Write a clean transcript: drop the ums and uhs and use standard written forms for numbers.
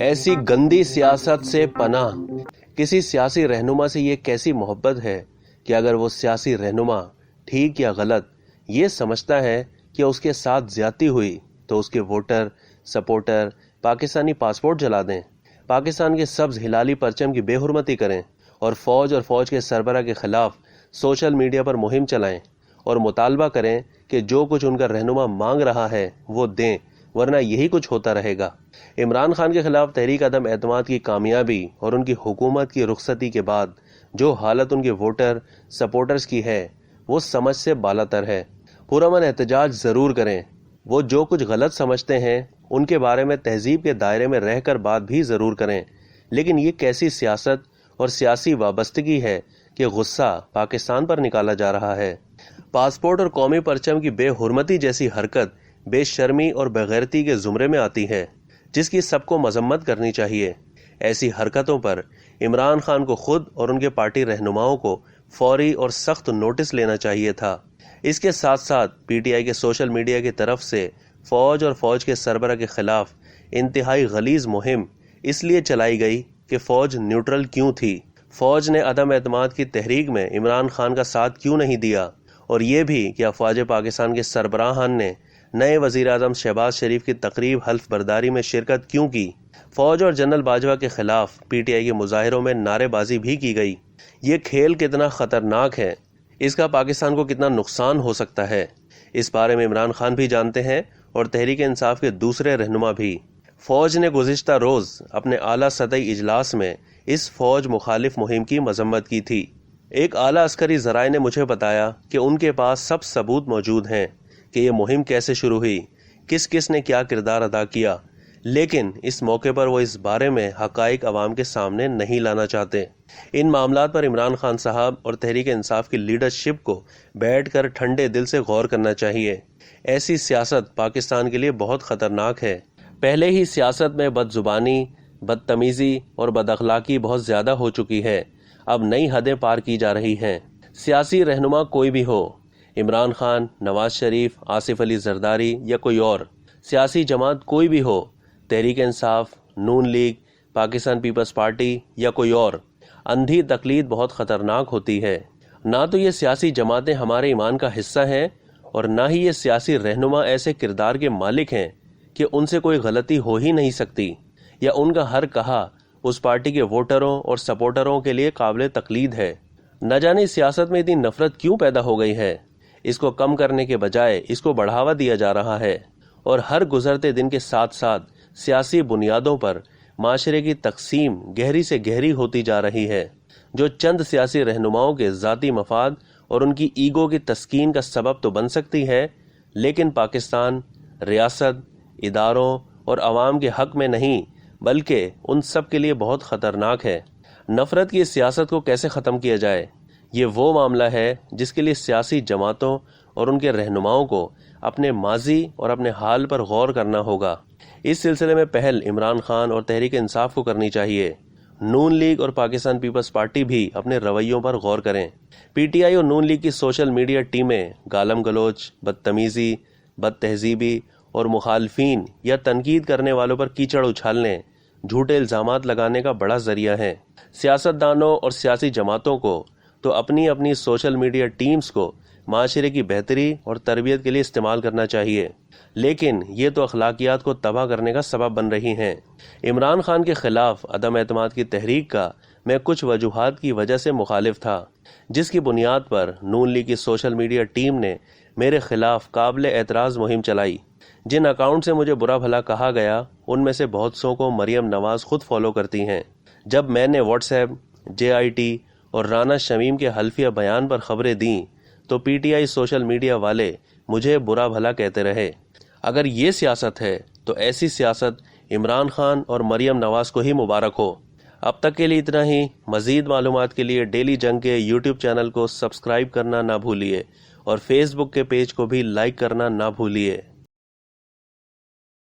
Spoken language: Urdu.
ایسی گندی سیاست سے پناہ. کسی سیاسی رہنما سے یہ کیسی محبت ہے کہ اگر وہ سیاسی رہنما ٹھیک یا غلط یہ سمجھتا ہے کہ اس کے ساتھ زیادتی ہوئی تو اس کے ووٹر سپورٹر پاکستانی پاسپورٹ جلا دیں، پاکستان کے سبز ہلالی پرچم کی بے حرمتی کریں اور فوج کے سربراہ کے خلاف سوشل میڈیا پر مہم چلائیں اور مطالبہ کریں کہ جو کچھ ان کا رہنما مانگ رہا ہے وہ دیں، ورنہ یہی کچھ ہوتا رہے گا. عمران خان کے خلاف تحریک عدم اعتماد کی کامیابی اور ان کی حکومت کی رخصتی کے بعد جو حالت ان کے ووٹر سپورٹرز کی ہے وہ سمجھ سے بالاتر ہے. پرامن احتجاج ضرور کریں، وہ جو کچھ غلط سمجھتے ہیں ان کے بارے میں تہذیب کے دائرے میں رہ کر بات بھی ضرور کریں، لیکن یہ کیسی سیاست اور سیاسی وابستگی ہے کہ غصہ پاکستان پر نکالا جا رہا ہے. پاسپورٹ اور قومی پرچم کی بے حرمتی جیسی حرکت بے شرمی اور بغیرتی کے زمرے میں آتی ہے جس کی سب کو مذمت کرنی چاہیے. ایسی حرکتوں پر عمران خان کو خود اور ان کے پارٹی رہنماؤں کو فوری اور سخت نوٹس لینا چاہیے تھا. اس کے ساتھ ساتھ پی ٹی آئی کے سوشل میڈیا کی طرف سے فوج کے سربراہ کے خلاف انتہائی غلیظ مہم اس لیے چلائی گئی کہ فوج نیوٹرل کیوں تھی، فوج نے عدم اعتماد کی تحریک میں عمران خان کا ساتھ کیوں نہیں دیا، اور یہ بھی کہ افواج پاکستان کے سربراہان نے نئے وزیر اعظم شہباز شریف کی تقریب حلف برداری میں شرکت کیوں کی. فوج اور جنرل باجوہ کے خلاف پی ٹی آئی کے مظاہروں میں نعرے بازی بھی کی گئی. یہ کھیل کتنا خطرناک ہے، اس کا پاکستان کو کتنا نقصان ہو سکتا ہے، اس بارے میں عمران خان بھی جانتے ہیں اور تحریک انصاف کے دوسرے رہنما بھی. فوج نے گزشتہ روز اپنے اعلیٰ سطحی اجلاس میں اس فوج مخالف مہم کی مذمت کی تھی. ایک اعلیٰ عسکری ذرائع نے مجھے بتایا کہ ان کے پاس سب ثبوت موجود ہیں کہ یہ مہم کیسے شروع ہوئی، کس کس نے کیا کردار ادا کیا، لیکن اس موقع پر وہ اس بارے میں حقائق عوام کے سامنے نہیں لانا چاہتے. ان معاملات پر عمران خان صاحب اور تحریک انصاف کی لیڈرشپ کو بیٹھ کر ٹھنڈے دل سے غور کرنا چاہیے. ایسی سیاست پاکستان کے لیے بہت خطرناک ہے. پہلے ہی سیاست میں بد زبانی، بدتمیزی اور بد اخلاقی بہت زیادہ ہو چکی ہے، اب نئی حدیں پار کی جا رہی ہیں. سیاسی رہنما کوئی بھی ہو، عمران خان، نواز شریف، آصف علی زرداری یا کوئی اور، سیاسی جماعت کوئی بھی ہو، تحریک انصاف، نون لیگ، پاکستان پیپلز پارٹی یا کوئی اور، اندھی تقلید بہت خطرناک ہوتی ہے. نہ تو یہ سیاسی جماعتیں ہمارے ایمان کا حصہ ہیں اور نہ ہی یہ سیاسی رہنما ایسے کردار کے مالک ہیں کہ ان سے کوئی غلطی ہو ہی نہیں سکتی یا ان کا ہر کہا اس پارٹی کے ووٹروں اور سپورٹروں کے لیے قابل تقلید ہے. نہ جانے سیاست میں اتنی نفرت کیوں پیدا ہو گئی ہے. اس کو کم کرنے کے بجائے اس کو بڑھاوا دیا جا رہا ہے اور ہر گزرتے دن کے ساتھ ساتھ سیاسی بنیادوں پر معاشرے کی تقسیم گہری سے گہری ہوتی جا رہی ہے، جو چند سیاسی رہنماؤں کے ذاتی مفاد اور ان کی ایگو کی تسکین کا سبب تو بن سکتی ہے، لیکن پاکستان، ریاست، اداروں اور عوام کے حق میں نہیں بلکہ ان سب کے لیے بہت خطرناک ہے. نفرت کی اس سیاست کو کیسے ختم کیا جائے، یہ وہ معاملہ ہے جس کے لیے سیاسی جماعتوں اور ان کے رہنماؤں کو اپنے ماضی اور اپنے حال پر غور کرنا ہوگا. اس سلسلے میں پہل عمران خان اور تحریک انصاف کو کرنی چاہیے. نون لیگ اور پاکستان پیپلز پارٹی بھی اپنے رویوں پر غور کریں. پی ٹی آئی اور نون لیگ کی سوشل میڈیا ٹیمیں گالم گلوچ، بدتمیزی، بد تہذیبی اور مخالفین یا تنقید کرنے والوں پر کیچڑ اچھالنے، جھوٹے الزامات لگانے کا بڑا ذریعہ ہیں. سیاستدانوں اور سیاسی جماعتوں کو تو اپنی اپنی سوشل میڈیا ٹیمز کو معاشرے کی بہتری اور تربیت کے لیے استعمال کرنا چاہیے، لیکن یہ تو اخلاقیات کو تباہ کرنے کا سبب بن رہی ہیں. عمران خان کے خلاف عدم اعتماد کی تحریک کا میں کچھ وجوہات کی وجہ سے مخالف تھا، جس کی بنیاد پر نون لیگ کی سوشل میڈیا ٹیم نے میرے خلاف قابل اعتراض مہم چلائی. جن اکاؤنٹ سے مجھے برا بھلا کہا گیا ان میں سے بہت سو کو مریم نواز خود فالو کرتی ہیں. جب میں نے what's app, J I T اور رانا شمیم کے حلفیہ بیان پر خبریں دیں تو P T I social media والے مجھے برا بھلا کہتے رہے. اگر یہ سیاست ہے تو ایسی سیاست عمران خان اور مریم نواز کو ہی مبارک ہو. اب تک کے لیے اتنا ہی. مزید معلومات کے لیے ڈیلی جنگ کے یوٹیوب چینل کو سبسکرائب کرنا نہ بھولیے اور فیس بک کے پیج کو بھی لائک کرنا نہ بھولیے.